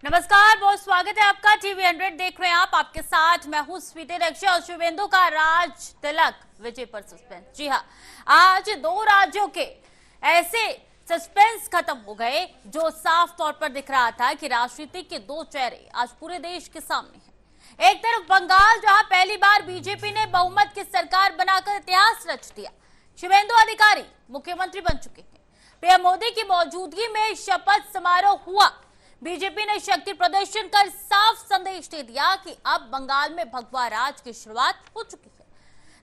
नमस्कार, बहुत स्वागत है आपका। टीवी 100 देख रहे हैं आप। आपके साथ मैं हूं स्वीटी रक्षा और शुभेंदु का राज तिलक विजय पर सस्पेंस। जी हाँ, आज दो राज्यों के ऐसे सस्पेंस खत्म हो गए जो साफ तौर पर दिख रहा था कि राजनीति के दो चेहरे आज पूरे देश के सामने हैं। एक तरफ बंगाल, जहां पहली बार बीजेपी ने बहुमत की सरकार बनाकर इतिहास रच दिया। शुभेंदु अधिकारी मुख्यमंत्री बन चुके हैं। पीएम मोदी की मौजूदगी में शपथ समारोह हुआ। बीजेपी ने शक्ति प्रदर्शन कर साफ संदेश दे दिया कि अब बंगाल में भगवा राज की शुरुआत हो चुकी है।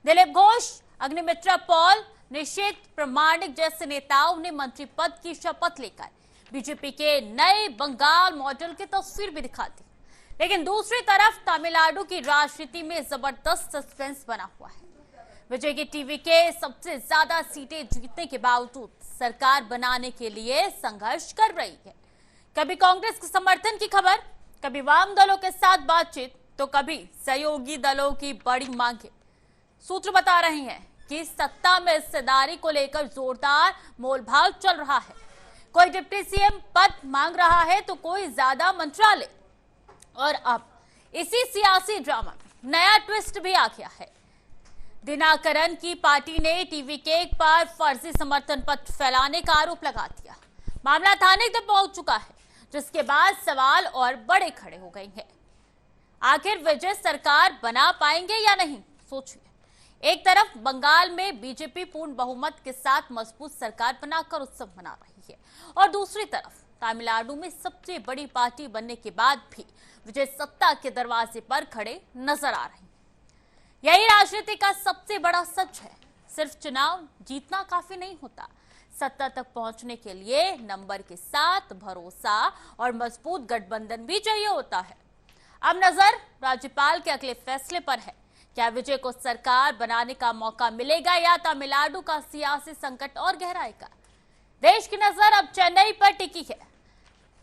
दिलीप घोष, अग्निमित्रा पॉल, निषेध प्रमाणिक जैसे नेताओं ने मंत्री पद की शपथ लेकर बीजेपी के नए बंगाल मॉडल की तस्वीर भी दिखा दी। लेकिन दूसरी तरफ तमिलनाडु की राजनीति में जबरदस्त सस्पेंस बना हुआ है। विजय की टीवी के सबसे ज्यादा सीटें जीतने के बावजूद सरकार बनाने के लिए संघर्ष कर रही है। कभी कांग्रेस के समर्थन की खबर, कभी वाम दलों के साथ बातचीत, तो कभी सहयोगी दलों की बड़ी मांगे। सूत्र बता रहे हैं कि सत्ता में हिस्सेदारी को लेकर जोरदार मोलभाव चल रहा है। कोई डिप्टी सीएम पद मांग रहा है तो कोई ज्यादा मंत्रालय। और अब इसी सियासी ड्रामा में नया ट्विस्ट भी आ गया है। दिनाकरन की पार्टी ने टीवी के पर फर्जी समर्थन पत्र फैलाने का आरोप लगा दिया। मामला थाने तक पहुंच चुका है, जिसके बाद सवाल और बड़े खड़े हो गए हैं। आखिर विजय सरकार बना पाएंगे या नहीं, सोचिए। एक तरफ बंगाल में बीजेपी पूर्ण बहुमत के साथ मजबूत सरकार बनाकर उत्सव मना रही है, और दूसरी तरफ तमिलनाडु में सबसे बड़ी पार्टी बनने के बाद भी विजय सत्ता के दरवाजे पर खड़े नजर आ रहे हैं। यही राजनीति का सबसे बड़ा सच है। सिर्फ चुनाव जीतना काफी नहीं होता, सत्ता तक पहुंचने के लिए नंबर के साथ भरोसा और मजबूत गठबंधन भी चाहिए होता है। अब नजर राज्यपाल के अगले फैसले पर है। क्या विजय को सरकार बनाने का मौका मिलेगा या तमिलनाडु का सियासी संकट और गहराएगा? देश की नजर अब चेन्नई पर टिकी है।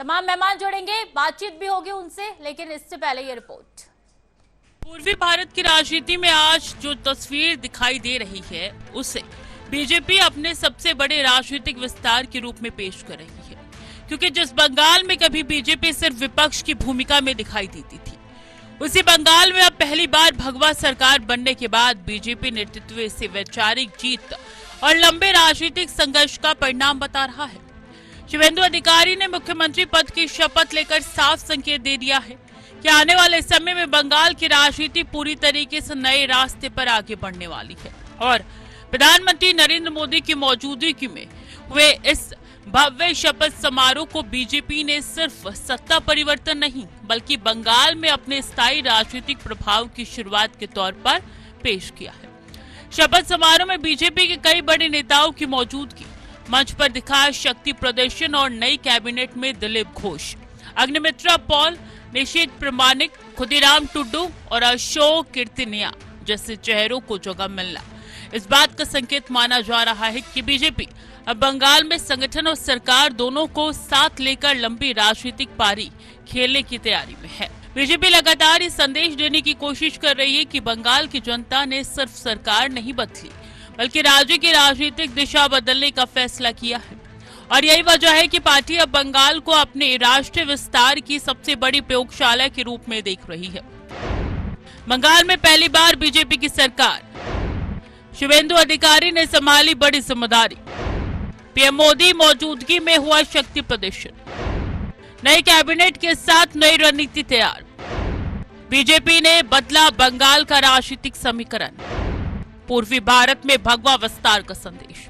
तमाम मेहमान जुड़ेंगे, बातचीत भी होगी उनसे, लेकिन इससे पहले ये रिपोर्ट। पूर्वी भारत की राजनीति में आज जो तस्वीर दिखाई दे रही है, उसे बीजेपी अपने सबसे बड़े राजनीतिक विस्तार के रूप में पेश कर रही है। क्योंकि जिस बंगाल में कभी बीजेपी सिर्फ विपक्ष की भूमिका में दिखाई देती थी, उसी बंगाल में अब पहली बार भगवा सरकार बनने के बाद बीजेपी नेतृत्व से वैचारिक जीत और लंबे राजनीतिक संघर्ष का परिणाम बता रहा है। शुभेंदु अधिकारी ने मुख्यमंत्री पद की शपथ लेकर साफ संकेत दे दिया है कि आने वाले समय में बंगाल की राजनीति पूरी तरीके से नए रास्ते पर आगे बढ़ने वाली है। और प्रधानमंत्री नरेंद्र मोदी की मौजूदगी में हुए इस भव्य शपथ समारोह को बीजेपी ने सिर्फ सत्ता परिवर्तन नहीं, बल्कि बंगाल में अपने स्थायी राजनीतिक प्रभाव की शुरुआत के तौर पर पेश किया है। शपथ समारोह में बीजेपी के कई बड़े नेताओं की मौजूदगी, मंच पर दिखा शक्ति प्रदर्शन और नई कैबिनेट में दिलीप घोष, अग्निमित्रा पॉल, निषेध प्रमाणिक, खुदीराम टुडू और अशोक कीर्तिनिया जैसे चेहरों को जगह मिलना इस बात का संकेत माना जा रहा है कि बीजेपी अब बंगाल में संगठन और सरकार दोनों को साथ लेकर लंबी राजनीतिक पारी खेलने की तैयारी में है। बीजेपी लगातार ये संदेश देने की कोशिश कर रही है कि बंगाल की जनता ने सिर्फ सरकार नहीं बदली, बल्कि राज्य की राजनीतिक दिशा बदलने का फैसला किया है। और यही वजह है कि पार्टी अब बंगाल को अपने राष्ट्रीय विस्तार की सबसे बड़ी प्रयोगशाला के रूप में देख रही है। बंगाल में पहली बार बीजेपी की सरकार, शुभेंदु अधिकारी ने संभाली बड़ी जिम्मेदारी। पीएम मोदी मौजूदगी में हुआ शक्ति प्रदर्शन, नई कैबिनेट के साथ नई रणनीति तैयार। बीजेपी ने बदला बंगाल का राजनीतिक समीकरण, पूर्वी भारत में भगवा विस्तार का संदेश।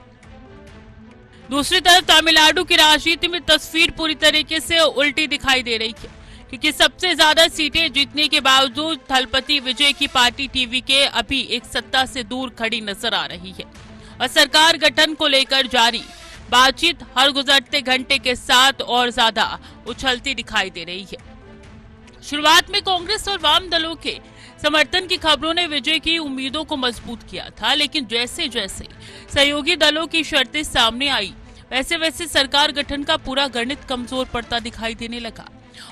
दूसरी तरफ तमिलनाडु की राजनीति में तस्वीर पूरी तरीके से उल्टी दिखाई दे रही है, क्योंकि सबसे ज्यादा सीटें जीतने के बावजूद थलपति विजय की पार्टी टीवी के अभी एक सत्ता से दूर खड़ी नजर आ रही है। और सरकार गठन को लेकर जारी बातचीत हर गुजरते घंटे के साथ और ज्यादा उछलती दिखाई दे रही है। शुरुआत में कांग्रेस और वाम दलों के समर्थन की खबरों ने विजय की उम्मीदों को मजबूत किया था, लेकिन जैसे जैसे सहयोगी दलों की शर्तें सामने आई, वैसे वैसे सरकार गठन का पूरा गणित कमजोर पड़ता दिखाई देने लगा।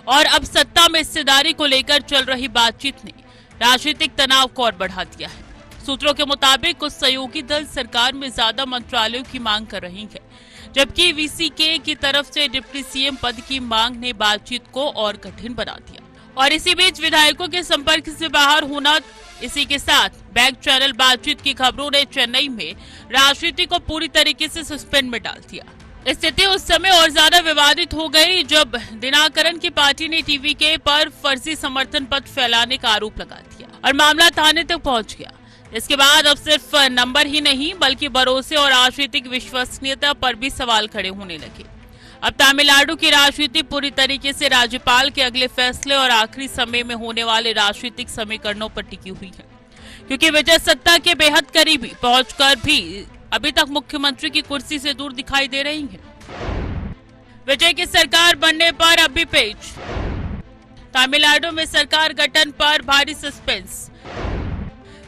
और अब सत्ता में हिस्सेदारी को लेकर चल रही बातचीत ने राजनीतिक तनाव को और बढ़ा दिया है। सूत्रों के मुताबिक कुछ सहयोगी दल सरकार में ज्यादा मंत्रालयों की मांग कर रही है, जबकि वीसीके की तरफ से डिप्टी सीएम पद की मांग ने बातचीत को और कठिन बना दिया। और इसी बीच विधायकों के संपर्क से बाहर होना, इसी के साथ बैक चैनल बातचीत की खबरों ने चेन्नई में राजनीति को पूरी तरीके से सस्पेंड में डाल दिया। स्थिति उस समय और ज्यादा विवादित हो गई जब दिनाकरन की पार्टी ने टीवीके पर फर्जी समर्थन पत्र फैलाने का आरोप लगा दिया और मामला थाने तक पहुंच गया। इसके बाद अब सिर्फ नंबर ही नहीं बल्कि भरोसे और राजनीतिक विश्वसनीयता पर भी सवाल खड़े होने लगे। अब तमिलनाडु की राजनीति पूरी तरीके से राज्यपाल के अगले फैसले और आखिरी समय में होने वाले राजनीतिक समीकरणों पर टिकी हुई है, क्योंकि विजय सत्ता के बेहद करीबी पहुंचकर भी अभी तक मुख्यमंत्री की कुर्सी से दूर दिखाई दे रही हैं। विजय की सरकार बनने पर अब भी पेच, तमिलनाडु में सरकार गठन पर भारी सस्पेंस,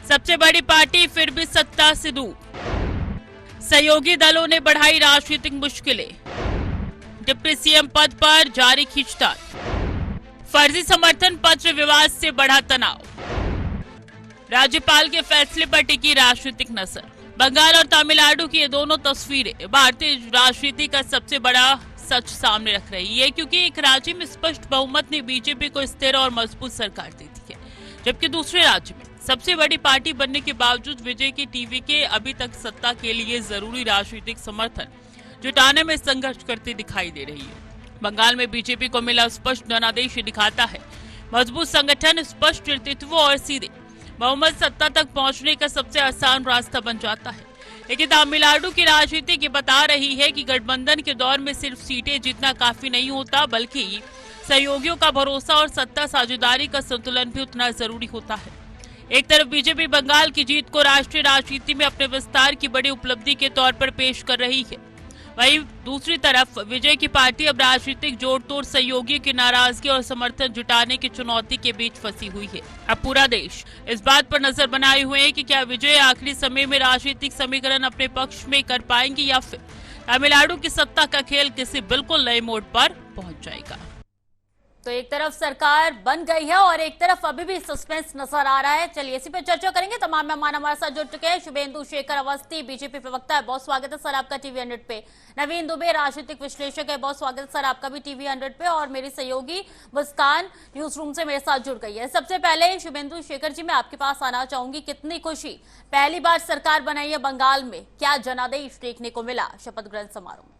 सबसे बड़ी पार्टी फिर भी सत्ता से दूर, सहयोगी दलों ने बढ़ाई राजनीतिक मुश्किलें, डिप्टी सीएम पद पर जारी खींचतान, फर्जी समर्थन पत्र विवाद से बढ़ा तनाव, राज्यपाल के फैसले पर टिकी राजनीतिक नजर। बंगाल और तमिलनाडु की ये दोनों तस्वीरें भारतीय राजनीति का सबसे बड़ा सच सामने रख रही है, क्योंकि एक राज्य में स्पष्ट बहुमत ने बीजेपी को स्थिर और मजबूत सरकार दी थी, जबकि दूसरे राज्य में सबसे बड़ी पार्टी बनने के बावजूद विजय की टीवीके अभी तक सत्ता के लिए जरूरी राजनीतिक समर्थन जुटाने में संघर्ष करती दिखाई दे रही है। बंगाल में बीजेपी को मिला स्पष्ट धनादेश दिखाता है मजबूत संगठन, स्पष्ट नेतृत्व और सीधे बहुमत सत्ता तक पहुंचने का सबसे आसान रास्ता बन जाता है। लेकिन तमिलनाडु की राजनीति की बता रही है कि गठबंधन के दौर में सिर्फ सीटें जीतना काफी नहीं होता, बल्कि सहयोगियों का भरोसा और सत्ता साझेदारी का संतुलन भी उतना जरूरी होता है। एक तरफ बीजेपी बंगाल की जीत को राष्ट्रीय राजनीति में अपने विस्तार की बड़ी उपलब्धि के तौर पर पेश कर रही है, वहीं दूसरी तरफ विजय की पार्टी अब राजनीतिक जोड़ तोड़, सहयोगियों की नाराजगी और समर्थन जुटाने की चुनौती के बीच फंसी हुई है। अब पूरा देश इस बात पर नजर बनाए हुए है कि क्या विजय आखिरी समय में राजनीतिक समीकरण अपने पक्ष में कर पाएंगी या फिर तमिलनाडु की सत्ता का खेल किसी बिल्कुल नए मोड़ पर पहुंच जाएगा। तो एक तरफ सरकार बन गई है और एक तरफ अभी भी सस्पेंस नजर आ रहा है। चलिए इसी पे चर्चा करेंगे। तमाम मेहमान हमारे साथ जुड़ चुके हैं। शुभेंदु शेखर अवस्थी बीजेपी प्रवक्ता है, बहुत स्वागत है सर आपका टीवी 100 पे। नवीन दुबे राजनीतिक विश्लेषक है, बहुत स्वागत है सर आपका भी टीवी 100 पे। और मेरी सहयोगी मुस्कान न्यूज रूम से मेरे साथ जुड़ गई है। सबसे पहले शुभेंदु शेखर जी, मैं आपके पास आना चाहूंगी। कितनी खुशी, पहली बार सरकार बनाई है बंगाल में, क्या जनादेश देखने को मिला शपथ ग्रहण समारोह में?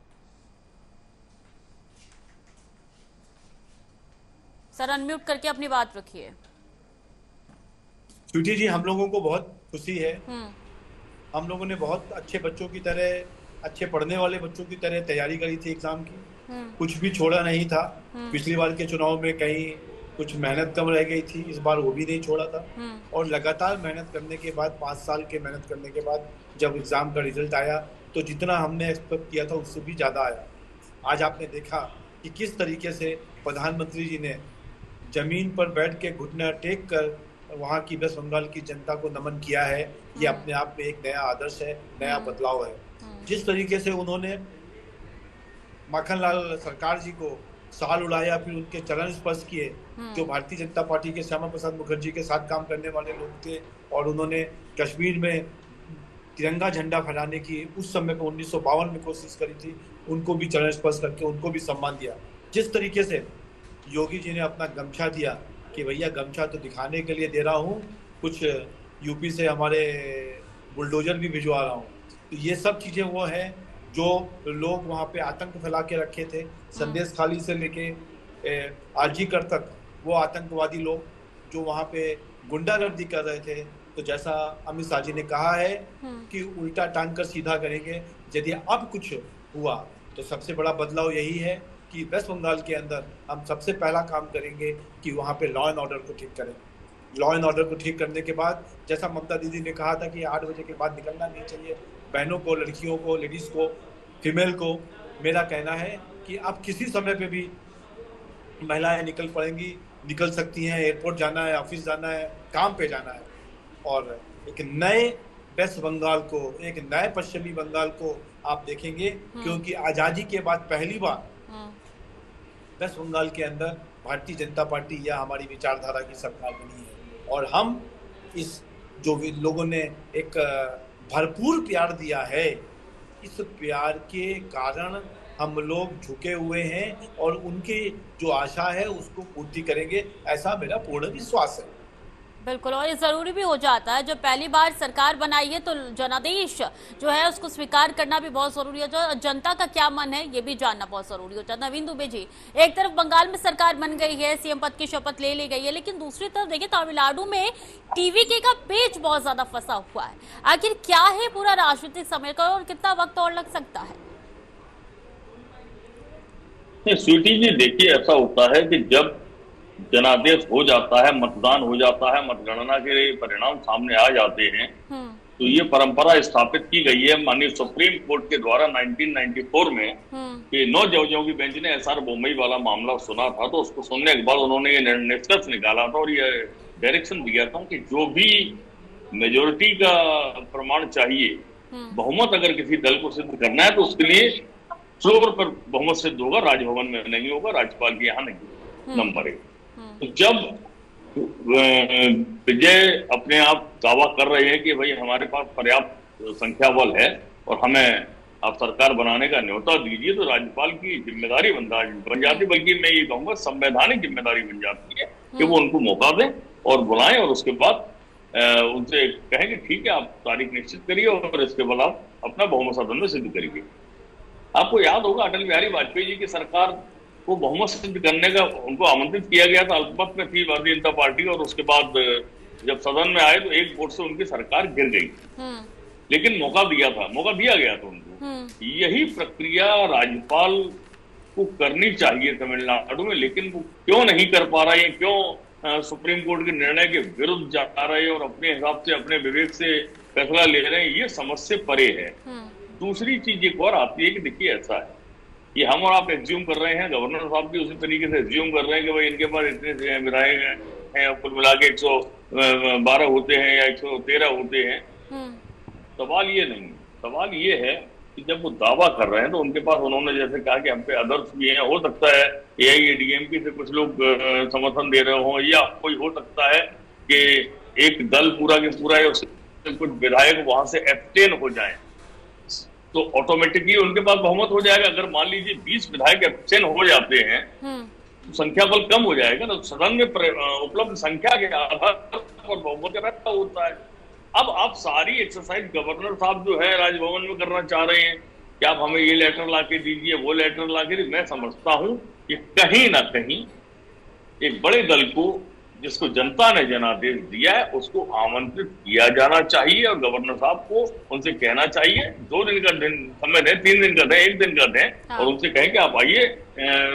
सर अनम्यूट करके अपनी बात रखिए। स्वीटी जी, हम लोगों को बहुत खुशी है। हम लोगों ने बहुत अच्छे बच्चों की तरह, अच्छे पढ़ने वाले बच्चों की तरह तैयारी करी थी एग्जाम की। कुछ भी छोड़ा नहीं था। पिछली बार के चुनाव में कहीं कुछ मेहनत कम रह गई थी, इस बार वो भी नहीं छोड़ा था। और लगातार मेहनत करने के बाद, 5 साल के मेहनत करने के बाद जब एग्जाम का रिजल्ट आया तो जितना हमने एक्सपेक्ट किया था उससे भी ज्यादा आया। आज आपने देखा कि किस तरीके से प्रधानमंत्री जी ने जमीन पर बैठ के घुटना टेक कर वहाँ की वेस्ट बंगाल की जनता को नमन किया है। ये अपने आप में एक नया आदर्श है, नया बदलाव है। जिस तरीके से उन्होंने माखनलाल सरकार जी को साल उड़ाया, फिर उनके चरण स्पर्श किए, जो भारतीय जनता पार्टी के श्यामा प्रसाद मुखर्जी के साथ काम करने वाले लोग थे, और उन्होंने कश्मीर में तिरंगा झंडा फहराने की उस समय पे 1952 में कोशिश करी थी, उनको भी चरण स्पर्श करके उनको भी सम्मान दिया। जिस तरीके से योगी जी ने अपना गमछा दिया कि भैया गमछा तो दिखाने के लिए दे रहा हूँ, कुछ यूपी से हमारे बुलडोजर भी भिजवा रहा हूँ। तो ये सब चीजें वो हैं जो लोग वहाँ पे आतंक फैला के रखे थे। संदेश खाली से लेके आरजीकर तक वो आतंकवादी लोग जो वहाँ पे गुंडागर्दी कर रहे थे, तो जैसा अमित शाह जी ने कहा है कि उल्टा टांग कर सीधा करेंगे। यदि अब कुछ हुआ तो सबसे बड़ा बदलाव यही है कि वेस्ट बंगाल के अंदर हम सबसे पहला काम करेंगे कि वहाँ पे लॉ एंड ऑर्डर को ठीक करें। लॉ एंड ऑर्डर को ठीक करने के बाद, जैसा ममता दीदी ने कहा था कि 8 बजे के बाद निकलना नहीं चाहिए, बहनों को, लड़कियों को, लेडीज को, फीमेल को, मेरा कहना है कि अब किसी समय पे भी महिलाएं निकल पड़ेंगी, निकल सकती हैं। एयरपोर्ट जाना है, ऑफिस जाना है, काम पे जाना है, और एक नए वेस्ट बंगाल को, एक नए पश्चिमी बंगाल को आप देखेंगे, क्योंकि आजादी के बाद पहली बार वेस्ट बंगाल के अंदर भारतीय जनता पार्टी या हमारी विचारधारा की सरकार बनी है। और हम इस जो लोगों ने एक भरपूर प्यार दिया है इस प्यार के कारण हम लोग झुके हुए हैं और उनकी जो आशा है उसको पूर्ति करेंगे, ऐसा मेरा पूर्ण विश्वास है। बिल्कुल, और ये जरूरी भी हो जाता है। जब पहली बार सरकार बनाई है तो जनादेश जो है उसको स्वीकार करना भी बहुत जरूरी है। जो जनता का क्या मन है ये भी जानना बहुत जरूरी होता है। नवीन दुबे जी, एक तरफ बंगाल में सरकार बन गई है, सीएम पद की शपथ ले ली गई है, लेकिन दूसरी तरफ देखिए तमिलनाडु में टीवीके का पेच बहुत ज्यादा फंसा हुआ है। आखिर क्या है पूरा राजनीतिक समय का और कितना वक्त और लग सकता है? स्वीटी जी, देखिए ऐसा होता है कि जब जनादेश हो जाता है, मतदान हो जाता है, मतगणना के परिणाम सामने आ जाते हैं, तो ये परंपरा स्थापित की गई है माननीय सुप्रीम कोर्ट के द्वारा 1994 में कि 9 जजों की बेंच ने एसआर बोम्मई वाला मामला सुना था। तो उसको सुनने के बाद उन्होंने ये निष्कर्ष निकाला था और ये डायरेक्शन दिया था कि जो भी मेजोरिटी का प्रमाण चाहिए, बहुमत अगर किसी दल को सिद्ध करना है तो उसके लिए फ्लोर पर बहुमत सिद्ध होगा, राजभवन में नहीं होगा, राज्यपाल के यहाँ नहीं। नंबर 1। तो जब विजय अपने आप दावा कर रहे हैं कि भाई हमारे पास पर्याप्त संख्या बल है और हमें आप सरकार बनाने का न्योता दीजिए, तो राज्यपाल की जिम्मेदारी बन जाती, बल्कि मैं ये कहूंगा संवैधानिक जिम्मेदारी बन जाती है कि वो उनको मौका दें और बुलाएं और उसके बाद उनसे कहें कि ठीक है, आप तारीख निश्चित करिए और इसके बाद आप अपना बहुमत सदन में सिद्ध करिए। आपको याद होगा अटल बिहारी वाजपेयी जी की सरकार को बहुमत सिद्ध करने का उनको आमंत्रित किया गया था, अल्पमत में थी भारतीय जनता पार्टी, और उसके बाद जब सदन में आए तो एक वोट से उनकी सरकार गिर गई, लेकिन मौका दिया गया था उनको। यही प्रक्रिया राज्यपाल को करनी चाहिए तमिलनाडु में, लेकिन वो क्यों नहीं कर पा रहे हैं, क्यों सुप्रीम कोर्ट के निर्णय के विरुद्ध जा रहे हैं और अपने हिसाब से अपने विवेक से फैसला ले रहे हैं, ये समझ से परे है। दूसरी चीज एक और आती है कि देखिए ऐसा है कि हम और आप एज्यूम कर रहे हैं, गवर्नर साहब भी उसी तरीके से एज्यूम कर रहे हैं कि भाई इनके पास इतने विधायक हैं, कुल मिला के 112 होते हैं या 113 होते हैं। सवाल ये नहीं, सवाल ये है कि जब वो दावा कर रहे हैं तो उनके पास, उन्होंने जैसे कहा कि हम पे अदर्स भी हैं, हो सकता है एआईएडीएमके से कुछ लोग समर्थन दे रहे हों, या कोई हो सकता है कि एक दल पूरा के पूरा है, उससे कुछ विधायक वहां से एब्सटेन हो जाए तो ऑटोमेटिकली उनके पास बहुमत हो जाएगा। अगर मान लीजिए 20 विधायक एब्सटेन हो जाते हैं तो संख्या बल कम हो जाएगा ना, तो सदन में उपलब्ध संख्या के आधार पर बहुमत रहता होता है। अब आप सारी एक्सरसाइज गवर्नर साहब जो है राजभवन में करना चाह रहे हैं कि आप हमें ये लेटर लाके दीजिए, वो लेटर लाके दीजिए। मैं समझता हूं कि कहीं ना कहीं एक बड़े दल को जिसको जनता ने जनादेश दिया है उसको आमंत्रित किया जाना चाहिए और गवर्नर साहब को उनसे कहना चाहिए 2 दिन का समय दें, 3 दिन का दें, 1 दिन का दें और उनसे कहें कि आप आइए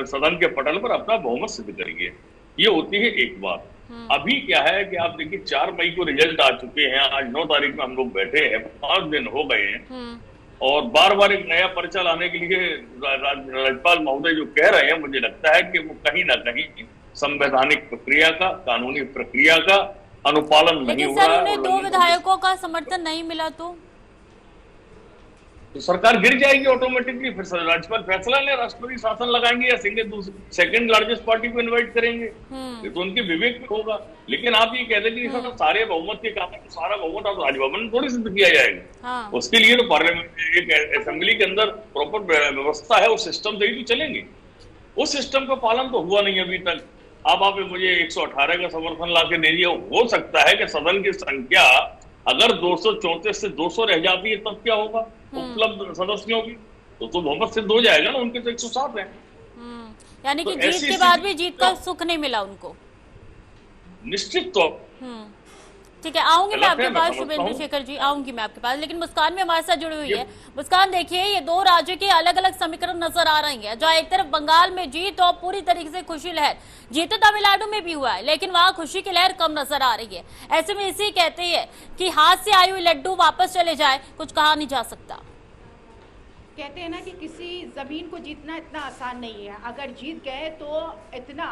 सदन के पटल पर अपना बहुमत सिद्ध करिए। ये होती है एक बात। अभी क्या है कि आप देखिए 4 मई को रिजल्ट आ चुके हैं, आज 9 तारीख में हम लोग बैठे हैं, 5 दिन हो गए हैं और बार बार एक नया पर्चा लाने के लिए राज्यपाल महोदय जो कह रहे हैं, मुझे लगता है कि वो कहीं ना कहीं संवैधानिक प्रक्रिया का, कानूनी प्रक्रिया का अनुपालन नहीं हो रहा है। लेकिन सर, उन्हें 2 विधायकों का समर्थन नहीं मिला तो सरकार गिर जाएगी ऑटोमेटिकली। फिर राज्यपाल फैसला ले, राष्ट्रपति शासन लगाएंगे या सेकंड लार्जेस्ट पार्टी को इनवाइट करेंगे, तो उनके विवेक में होगा। लेकिन आप ये कहते हैं कि सारे बहुमत के कारण सारा बहुमत आप राजभवन में थोड़ी सिद्ध किया जाएगा। उसके लिए तो पार्लियामेंट, एक असेंबली के अंदर प्रॉपर व्यवस्था है, उस सिस्टम से ही तो चलेंगे। उस सिस्टम का पालन तो हुआ नहीं अभी तक। अब आप मुझे 118 का समर्थन लाके दे दिया, हो सकता है कि सदन की संख्या अगर 234 से 200 रह जाती है तब क्या होगा उपलब्ध सदस्यों की, तो बहुमत सिद्ध हो जाएगा ना, उनके तो 107 है। यानी कि जीत के बाद भी जीत का सुख नहीं मिला उनको, निश्चित तौर। ठीक है, आऊंगी मैं आपके पास शुभेंदु शेखर जी, आऊंगी मैं आपके पास। लेकिन मुस्कान भी हमारे साथ जुड़ी हुई है। मुस्कान, देखिए ये 2 राज्यों के अलग अलग समीकरण नजर आ रही हैं, जहाँ एक तरफ बंगाल में जीत और पूरी तरीके से खुशी लहर, जीत तो तमिलनाडु में भी हुआ है लेकिन वहां खुशी की लहर कम नजर आ रही है। ऐसे में इसी कहते हैं कि हाथ से आई हुई लड्डू वापस चले जाए, कुछ कहा नहीं जा सकता। कहते हैं ना कि किसी जमीन को जीतना इतना आसान नहीं है, अगर जीत गए तो इतना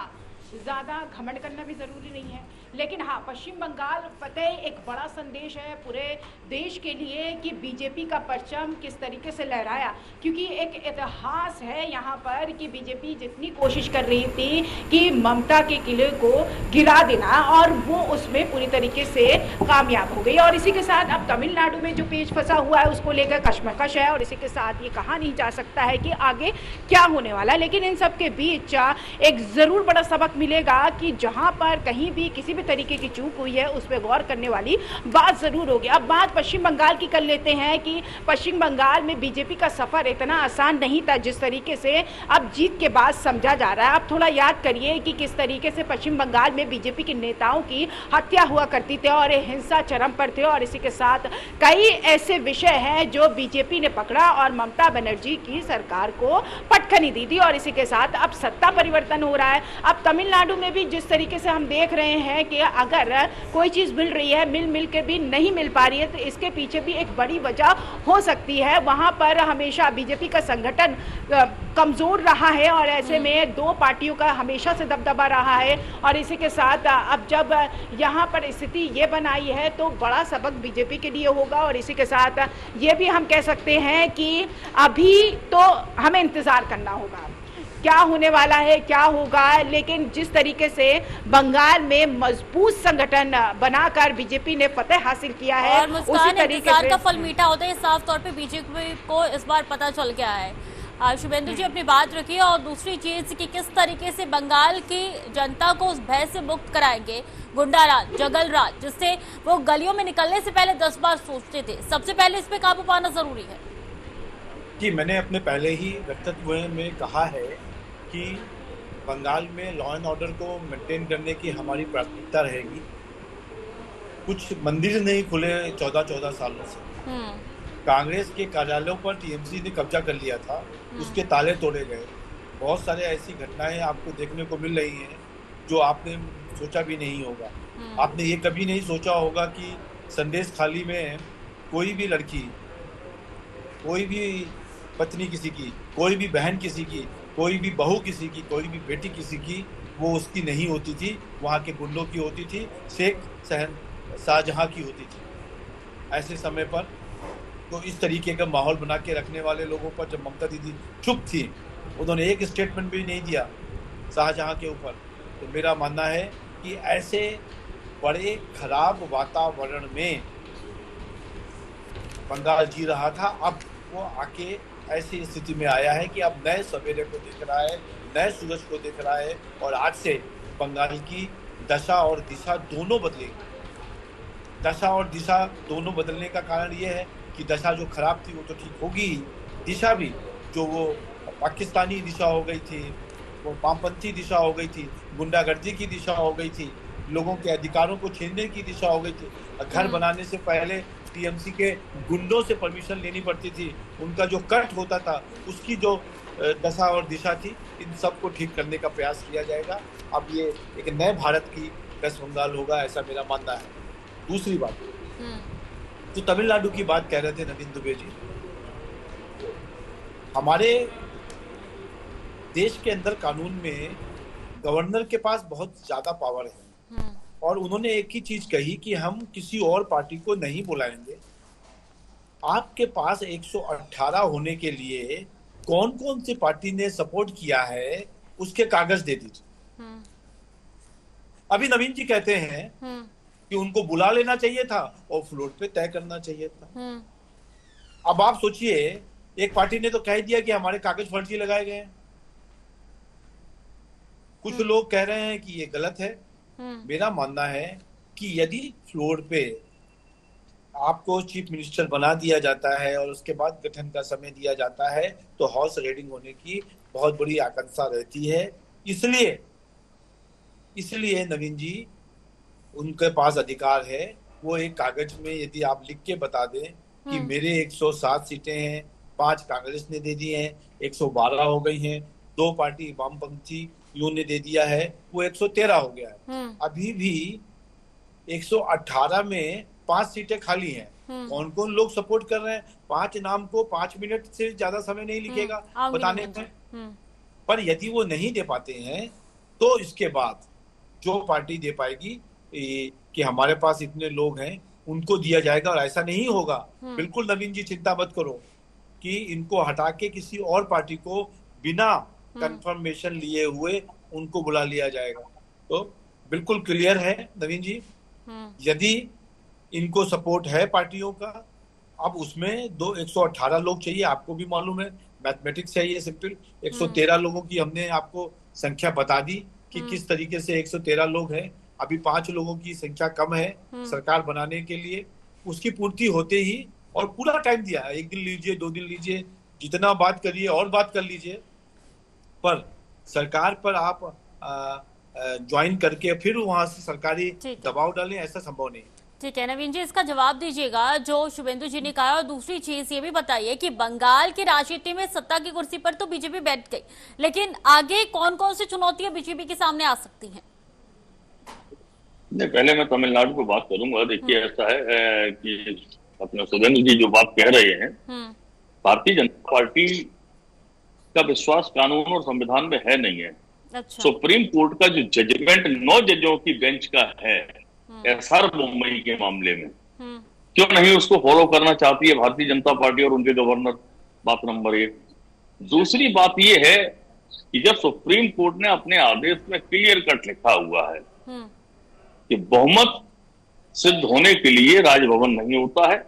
ज़्यादा घमंड करना भी ज़रूरी नहीं है, लेकिन हाँ, पश्चिम बंगाल फतेह एक बड़ा संदेश है पूरे देश के लिए कि बीजेपी का परचम किस तरीके से लहराया, क्योंकि एक इतिहास है यहाँ पर कि बीजेपी जितनी कोशिश कर रही थी कि ममता के किले को गिरा देना, और वो उसमें पूरी तरीके से कामयाब हो गई। और इसी के साथ अब तमिलनाडु में जो पेच फंसा हुआ है उसको लेकर कशमकश है, और इसी के साथ ये कहा नहीं जा सकता है कि आगे क्या होने वाला है। लेकिन इन सब के बीच एक ज़रूर बड़ा सबक मिलेगा कि जहां पर कहीं भी किसी भी तरीके की चूक हुई है उस पर गौर करने वाली बात ज़रूर होगी। अब बात पश्चिम बंगाल की कर लेते हैं कि पश्चिम बंगाल में बीजेपी का सफ़र इतना आसान नहीं था जिस तरीके से अब जीत के बाद समझा जा रहा है। आप थोड़ा याद करिए कि किस तरीके से पश्चिम बंगाल में बीजेपी के नेताओं की हत्या हुआ करती थी और हिंसा चरम पर थे, और इसी के साथ कई ऐसे विषय हैं जो बीजेपी ने पकड़ा और ममता बनर्जी की सरकार को पटखनी दी थी, और इसी के साथ अब सत्ता परिवर्तन हो रहा है। अब तमिलनाडु में भी जिस तरीके से हम देख रहे हैं कि अगर कोई चीज़ मिल रही है, मिल के भी नहीं मिल पा रही है, तो इसके पीछे भी एक बड़ी वजह हो सकती है। वहाँ पर हमेशा बीजेपी का संगठन कमज़ोर रहा है और ऐसे में दो पार्टियों का हमेशा से दबदबा रहा है, और इसी के साथ अब जब यहाँ पर स्थिति ये बनाई है तो बड़ा सबक बीजेपी के लिए होगा। और इसी के साथ ये भी हम कह सकते हैं कि अभी तो हमें इंतज़ार करना होगा क्या होने वाला है, क्या होगा। लेकिन जिस तरीके से बंगाल में मजबूत संगठन बनाकर बीजेपी ने फतेह हासिल किया है, और मुस्कान, इंतजार का फल मीठा होता है, साफ तौर पे बीजेपी को इस बार पता चल गया है। शुभेंदु जी अपनी बात रखिए। और दूसरी चीज कि किस तरीके से बंगाल की जनता को उस भय से मुक्त कराएंगे, गुंडा राज, जंगल राज, जिससे वो गलियों में निकलने से पहले 10 बार सोचते थे। सबसे पहले इस पे काबू पाना जरूरी है। जी, मैंने अपने पहले ही वक्तव्य में कहा है कि बंगाल में लॉ एंड ऑर्डर को मेंटेन करने की हमारी प्राथमिकता रहेगी। कुछ मंदिर नहीं खुले 14 सालों से। कांग्रेस के कार्यालयों पर टीएमसी ने कब्जा कर लिया था, उसके ताले तोड़े गए। बहुत सारे ऐसी घटनाएं आपको देखने को मिल रही हैं जो आपने सोचा भी नहीं होगा। आपने ये कभी नहीं सोचा होगा कि संदेश खाली में कोई भी लड़की, कोई भी पत्नी किसी की, कोई भी बहन किसी की, कोई भी बहू किसी की, कोई भी बेटी किसी की, वो उसकी नहीं होती थी, वहाँ के गुंडों की होती थी, शेख शाहजहां की होती थी। ऐसे समय पर तो इस तरीके का माहौल बना के रखने वाले लोगों पर जब ममता दीदी चुप थी, उन्होंने एक स्टेटमेंट भी नहीं दिया शाहजहां के ऊपर, तो मेरा मानना है कि ऐसे बड़े खराब वातावरण में बंगाल जी रहा था। अब वो आके ऐसी स्थिति में आया है कि अब नए सवेरे को देख रहा है, नए सूरज को देख रहा है, और आज से बंगाल की दशा और दिशा दोनों बदलेगी। दशा और दिशा दोनों बदलने का कारण ये है कि दशा जो खराब थी वो तो ठीक होगी ही, दिशा भी जो वो पाकिस्तानी दिशा हो गई थी, वो वामपंथी दिशा हो गई थी, गुंडागर्दी की दिशा हो गई थी, लोगों के अधिकारों को छीनने की दिशा हो गई थी। घर बनाने से पहले टीएमसी के गुंडों से परमिशन लेनी पड़ती थी, उनका जो कट होता था उसकी जो दशा और दिशा थी, इन सब को ठीक करने का प्रयास किया जाएगा। अब ये एक नए भारत की वेस्ट बंगाल होगा, ऐसा मेरा मानना है। दूसरी बात, जो तमिलनाडु की बात कह रहे थे नवीन दुबे जी, हमारे देश के अंदर कानून में गवर्नर के पास बहुत ज्यादा पावर है, और उन्होंने एक ही चीज कही कि हम किसी और पार्टी को नहीं बुलाएंगे। आपके पास 118 होने के लिए कौन कौन सी पार्टी ने सपोर्ट किया है उसके कागज दे दीजिए। अभी नवीन जी कहते हैं कि उनको बुला लेना चाहिए था और फ्लोर पे तय करना चाहिए था। अब आप सोचिए, एक पार्टी ने तो कह दिया कि हमारे कागज फर्जी लगाए गए हैं, कुछ लोग कह रहे हैं कि ये गलत है। मेरा मानना है कि यदि फ्लोर पे आपको चीफ मिनिस्टर बना दिया जाता है और उसके बाद गठन का समय दिया जाता है तो हाउस रेडिंग होने की बहुत बड़ी आशंका रहती है। इसलिए नवीन जी, उनके पास अधिकार है, वो एक कागज में यदि आप लिख के बता दें कि मेरे 107 सीटें हैं, 5 कांग्रेस ने दे दी हैं, 112 हो गई हैं, 2 पार्टी वामपंथी ने दे दिया है, वो 113 हो गया है। अभी भी 118 में 5 सीटें खाली हैं। कौन कौन लोग सपोर्ट कर रहे हैं, 5 नाम को 5 मिनट से ज्यादा समय नहीं लिखेगा बताने में। पर यदि वो नहीं दे पाते हैं तो इसके बाद जो पार्टी दे पाएगी कि हमारे पास इतने लोग हैं उनको दिया जाएगा, और ऐसा नहीं होगा। बिल्कुल नवीन जी चिंता मत करो कि इनको हटा के किसी और पार्टी को बिना कंफर्मेशन लिए हुए उनको बुला लिया जाएगा। तो बिल्कुल क्लियर है नवीन जी, यदि इनको सपोर्ट है पार्टियों का, अब उसमें 118 लोग चाहिए, आपको भी मालूम है, मैथमेटिक्स है ये सिंपल। 113 लोगों की हमने आपको संख्या बता दी कि किस तरीके से 113 लोग हैं। अभी 5 लोगों की संख्या कम है सरकार बनाने के लिए, उसकी पूर्ति होते ही, और पूरा टाइम दिया है, 1 दिन लीजिए 2 दिन लीजिए, जितना बात करिए और बात कर लीजिए, पर सरकार पर आप ज्वाइन करके फिर वहां से सरकारी दबाव डालें, ऐसा संभव नहीं। ठीक है नवीन जी, इसका जवाब दीजिएगा जो शुभेंदु जी ने कहा। और दूसरी चीज ये भी बताइए कि बंगाल की राजनीति में सत्ता की कुर्सी पर तो बीजेपी बैठ गई, लेकिन आगे कौन कौन सी चुनौतियां बीजेपी के सामने आ सकती हैं? नहीं, पहले मैं तमिलनाडु की बात करूंगा। देखिए ऐसा है कि अपने शुभेंदु जी जो बात कह रहे हैं, भारतीय जनता पार्टी का विश्वास कानून और संविधान में है नहीं है। अच्छा। सुप्रीम कोर्ट का जो जजमेंट 9 जजों की बेंच का है एसआर मुंबई के मामले में, क्यों नहीं उसको फॉलो करना चाहती है भारतीय जनता पार्टी और उनके गवर्नर? बात नंबर 1। दूसरी बात यह है कि जब सुप्रीम कोर्ट ने अपने आदेश में क्लियर कट लिखा हुआ है कि बहुमत सिद्ध होने के लिए राजभवन नहीं होता है,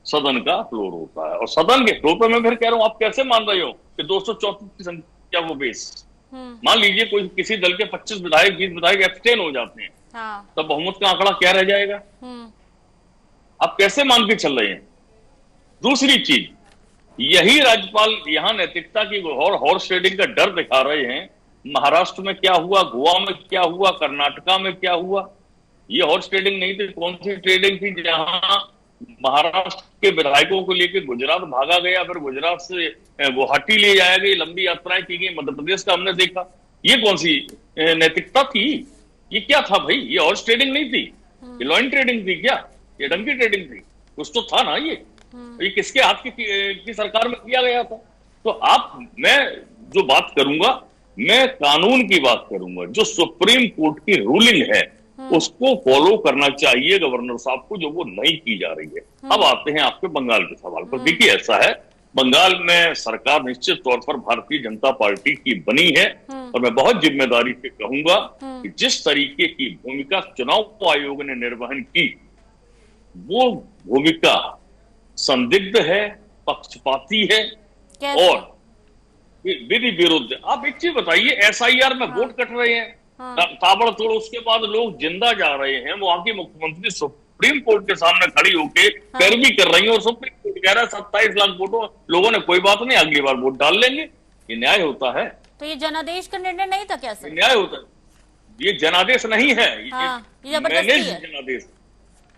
सदन का फ्लोर होता है, और सदन के फ्लोर पर मैं फिर कह रहा हूं, आप कैसे मान रहे हो कि 234 की संख्या वो बेस? मान लीजिए कोई किसी दल के 25 विधायक 20 विधायक एब्सटेन हो जाते हैं, तब बहुमत का आंकड़ा क्या रह जाएगा? आप कैसे मान के चल रहे हैं? दूसरी चीज, यही राज्यपाल यहां नैतिकता की और हॉर्स ट्रेडिंग का डर दिखा रहे हैं। महाराष्ट्र में क्या हुआ, गोवा में क्या हुआ, कर्नाटका में क्या हुआ? ये हॉर्स ट्रेडिंग नहीं थी, कौन सी ट्रेडिंग थी? जहां महाराष्ट्र के विधायकों को लेकर गुजरात भागा गया, फिर गुजरात से गुवाहाटी ले जाया गया, लंबी यात्राएं की गई। मध्य प्रदेश का हमने देखा, ये कौन सी नैतिकता थी? ये क्या था भाई? ये हॉर्स ट्रेडिंग नहीं थी, ये लॉइन ट्रेडिंग थी क्या? ये डंकी ट्रेडिंग थी? कुछ तो था ना। ये किसके हाथ की सरकार में किया गया था? तो मैं जो बात करूंगा, मैं कानून की बात करूंगा। जो सुप्रीम कोर्ट की रूलिंग है उसको फॉलो करना चाहिए गवर्नर साहब को, जो वो नहीं की जा रही है। अब आते हैं आपके बंगाल के सवाल पर। देखिए ऐसा है, बंगाल में सरकार निश्चित तौर पर भारतीय जनता पार्टी की बनी है, और मैं बहुत जिम्मेदारी से कहूंगा कि जिस तरीके की भूमिका चुनाव आयोग ने निर्वहन की, वो भूमिका संदिग्ध है, पक्षपाती है और विधि विरुद्ध। आप एक चीज बताइए, एसआईआर में वोट कट रहे हैं ताबड़तोड़, उसके बाद लोग जिंदा जा रहे हैं। वहां की मुख्यमंत्री सुप्रीम कोर्ट के सामने खड़ी होके पैरवी कर रही है, और सुप्रीम कोर्ट कह रहा है 27 लाख वोटों लोगों ने, कोई बात नहीं, अगली बार वोट डाल लेंगे। ये न्याय होता है? तो ये जनादेश का निर्णय नहीं था क्या सर? न्याय होता है? ये जनादेश नहीं है, ये मैनेज जनादेश।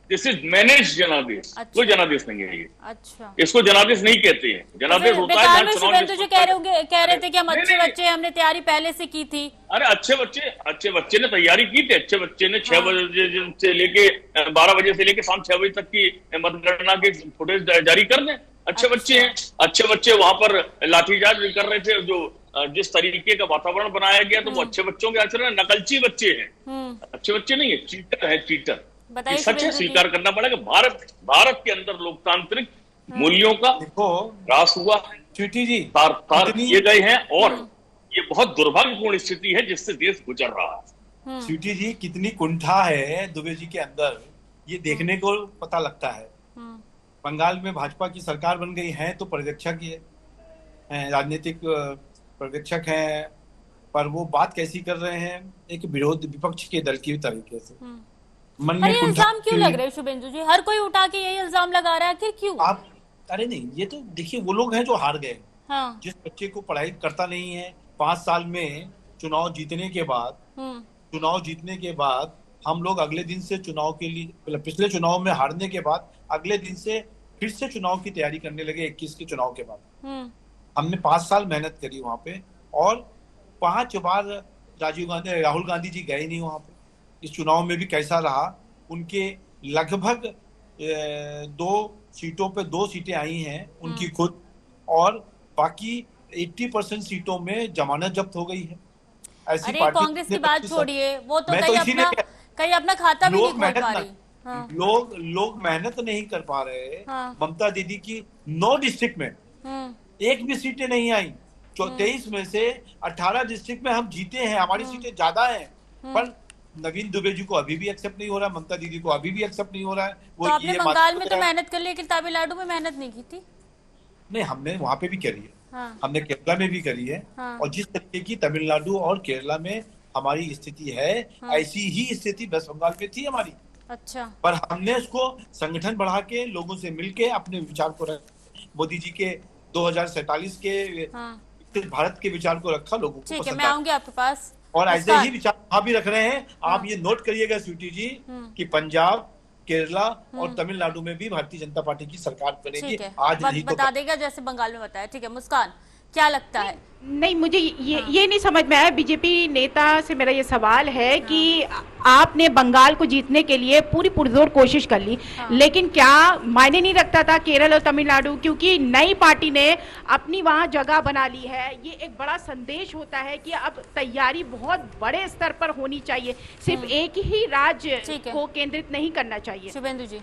दिस इज मैनेज जनादेश। अच्छा। कोई जनादेश नहीं है ये। अच्छा। इसको जनादेश नहीं कहते हैं। जनादेश होता है जो कह रहे थे कि हम अच्छे बच्चे, हमने तैयारी पहले से की थी। अरे अच्छे बच्चे ने तैयारी की थी। अच्छे बच्चे ने 6 बजे से लेके 12 बजे से लेके शाम 6 बजे तक की मतगणना के फुटेज जारी कर दें। अच्छे बच्चे हैं। अच्छे बच्चे वहां पर लाठीचार्ज कर रहे थे, जो जिस तरीके का वातावरण बनाया गया, तो वो अच्छे बच्चों के आचरण, नकलची बच्चे हैं, अच्छे बच्चे नहीं है, चीटर है, चीटर। सच है, स्वीकार करना पड़ेगा। भारत के अंदर लोकतांत्रिक मूल्यों का ह्रास हुआ, स्वीटी जी तार किए गए हैं, और ये बहुत दुर्भाग्यपूर्ण स्थिति है जिससे देश गुजर रहा है। स्वीटी जी, कितनी कुंठा है दुबे जी के अंदर, ये देखने को पता लगता है। बंगाल में भाजपा की सरकार बन गई है तो पर्यवेक्षक ही है, राजनीतिक पर्यवेक्षक हैं, पर वो बात कैसी कर रहे हैं, एक विपक्ष के दल की तरीके से। मन में इल्जाम क्यों लग रहे हैं शुभेंदु जी? हर कोई उठा के यही इल्जाम लगा रहा है, आखिर क्यों? आप अरे नहीं, ये तो देखिए वो लोग हैं जो हार गए। हाँ। जिस बच्चे को पढ़ाई करता नहीं है, 5 साल में चुनाव जीतने के बाद हम लोग अगले दिन से चुनाव के लिए, पिछले चुनाव में हारने के बाद अगले दिन से फिर से चुनाव की तैयारी करने लगे। 21 के चुनाव के बाद हमने 5 साल मेहनत करी वहां पे, और 5 बार राहुल गांधी जी गए नहीं वहां पे। इस चुनाव में भी कैसा रहा, उनके लगभग 2 सीटों पे 2 सीटें आई हैं उनकी खुद, और बाकी 80% सीटों में जमानत जब्त हो गई है। ऐसी अरे पार्टी कांग्रेस की बात छोड़िए, वो तो मैं कहीं इसीलिए अपना खाता भी नहीं लोग खोल मेहनत पा ना- रही। हाँ। लोग मेहनत नहीं कर पा रहे। हाँ। ममता दीदी की 9 डिस्ट्रिक्ट में एक भी सीटें नहीं आई। 23 में से 18 डिस्ट्रिक्ट में हम जीते हैं, हमारी सीटें ज्यादा हैं, पर नवीन दुबे जी को अभी भी एक्सेप्ट नहीं हो रहा, ममता दीदी को अभी भी एक्सेप्ट नहीं हो रहा है। तो आपने बंगाल में तो मेहनत कर ली, लेकिन तमिलनाडु में मेहनत नहीं की थी। नहीं, हमने वहां पे भी करी है। हाँ। हमने केरला में भी करी है। हाँ। और जिस तरीके की तमिलनाडु और केरला में हमारी स्थिति है, ऐसी ही स्थिति वेस्ट बंगाल में थी हमारी। अच्छा। पर हमने उसको संगठन बढ़ा के लोगों से मिलके अपने विचार को मोदी जी के 2047 के भारत के विचार को रखा, लोगों को ठीक है, पसंद मैं आया। आऊंगी आपके पास। और ऐसे ही विचार आप भी रख रहे हैं। आप ये नोट करिएगा स्वीटी जी कि पंजाब, केरला और तमिलनाडु में भी भारतीय जनता पार्टी की सरकार बनेगी। ठीक है, आज नहीं तो बता देगा जैसे बंगाल में बताया। ठीक है मुस्कान, क्या लगता है? नहीं, मुझे ये नहीं समझ में आया। बीजेपी नेता से मेरा ये सवाल है कि आपने बंगाल को जीतने के लिए पूरी पुरजोर कोशिश कर ली, लेकिन क्या मायने नहीं रखता था केरल और तमिलनाडु, क्योंकि नई पार्टी ने अपनी वहां जगह बना ली है। ये एक बड़ा संदेश होता है कि अब तैयारी बहुत बड़े स्तर पर होनी चाहिए, सिर्फ एक ही राज्य को केंद्रित नहीं करना चाहिए। शुभेंदु जी।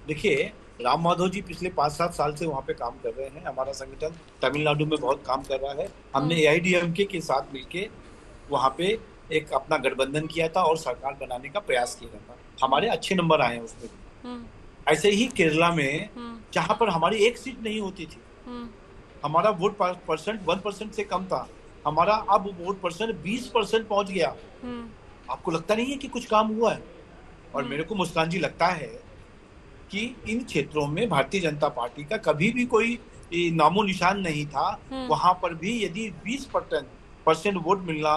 देखिए, राम माधव जी पिछले 5-7 साल से वहाँ पे काम कर रहे हैं। हमारा संगठन तमिलनाडु में बहुत काम कर रहा है। हमने AIADMK के साथ मिलके वहाँ पे एक अपना गठबंधन किया था और सरकार बनाने का प्रयास किया था। हमारे अच्छे नंबर आए हैं उसमें भी। ऐसे ही केरला में जहाँ पर हमारी एक सीट नहीं होती थी, हमारा वोट परसेंट 1% से कम था, हमारा अब वोट परसेंट 20% पहुंच गया। आपको लगता नहीं है कि कुछ काम हुआ है? और मेरे को मुस्कान जी लगता है कि इन क्षेत्रों में भारतीय जनता पार्टी का कभी भी कोई नामो निशान नहीं था। वहां पर भी यदि 20% वोट मिलना,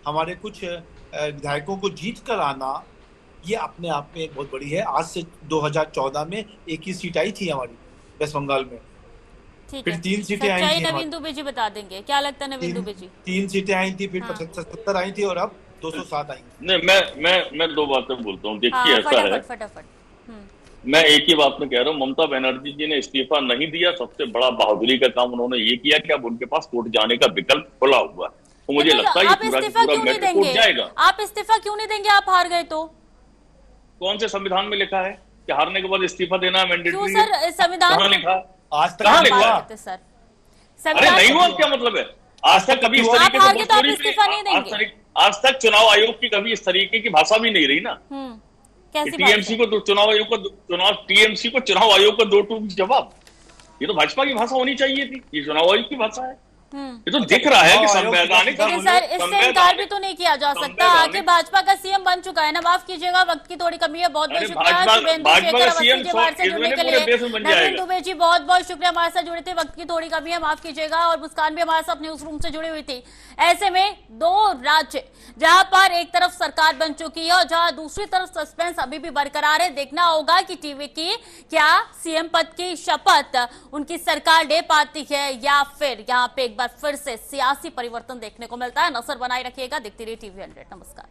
हमारे कुछ विधायकों को जीत कर आना, ये अपने आप में बहुत बड़ी है। आज से 2014 में एक ही सीट आई थी हमारी वेस्ट बंगाल में, फिर 3 सीटें आई थी। नवीन दुबे जी बता देंगे, क्या लगता है नवीन दुबे जी? 3 सीटें आई थी, फिर 75-70 आई थी और अब 207 आई। नहीं, मैं 2 बातें बोलता हूँ। देखिए, ऐसा है, फटाफट। मैं एक ही बात में कह रहा हूँ, ममता बनर्जी जी ने इस्तीफा नहीं दिया। सबसे बड़ा बहादुरी का काम उन्होंने ये किया कि अब उनके पास कोर्ट जाने का विकल्प खुला हुआ है। तो मुझे लगता है आप इस्तीफा क्यों नहीं देंगे? जाएगा। आप इस्तीफा क्यों नहीं देंगे? आप हार गए तो कौन से संविधान में लिखा है कि हारने के बाद इस्तीफा देना है मैंडेटरी? क्यों सर, संविधान कहाँ लिखा? आज तक कहाँ लिखा है सर? अरे नहीं हुआ, क्या मतलब है? आज तक कभी इस तरीके से आज तक चुनाव आयोग की कभी इस तरीके की भाषा भी नहीं रही ना। टीएमसी को चुनाव आयोग का 2 टूक जवाब, ये तो भाजपा की भाषा होनी चाहिए थी, ये चुनाव आयोग की भाषा है। ये तो दिख रहा है कि संवैधानिक। लेकिन सर, इससे इनकार भी तो नहीं किया जा सकता। आखिर भाजपा का सीएम बन चुका है ना। माफ कीजिएगा, वक्त की थोड़ी कमी है। बहुत बहुत शुक्रिया शुभेंदु शेखर अवस्थी जी हमारे से जुड़ने के लिए। नवीन दुबे जी बहुत बहुत शुक्रिया, हमारे साथ जुड़े थे। वक्त की थोड़ी कमी है, माफ कीजिएगा। और मुस्कान भी हमारे साथ न्यूज रूम से जुड़ी हुई थी। ऐसे में 2 राज्य जहां पर एक तरफ सरकार बन चुकी है और जहां दूसरी तरफ सस्पेंस अभी भी बरकरार है। देखना होगा कि टीवी की क्या सीएम पद की शपथ उनकी सरकार ले पाती है या फिर यहाँ पे एक बार फिर से सियासी परिवर्तन देखने को मिलता है। नजर बनाए रखिएगा, देखते रहिए TV 100। नमस्कार।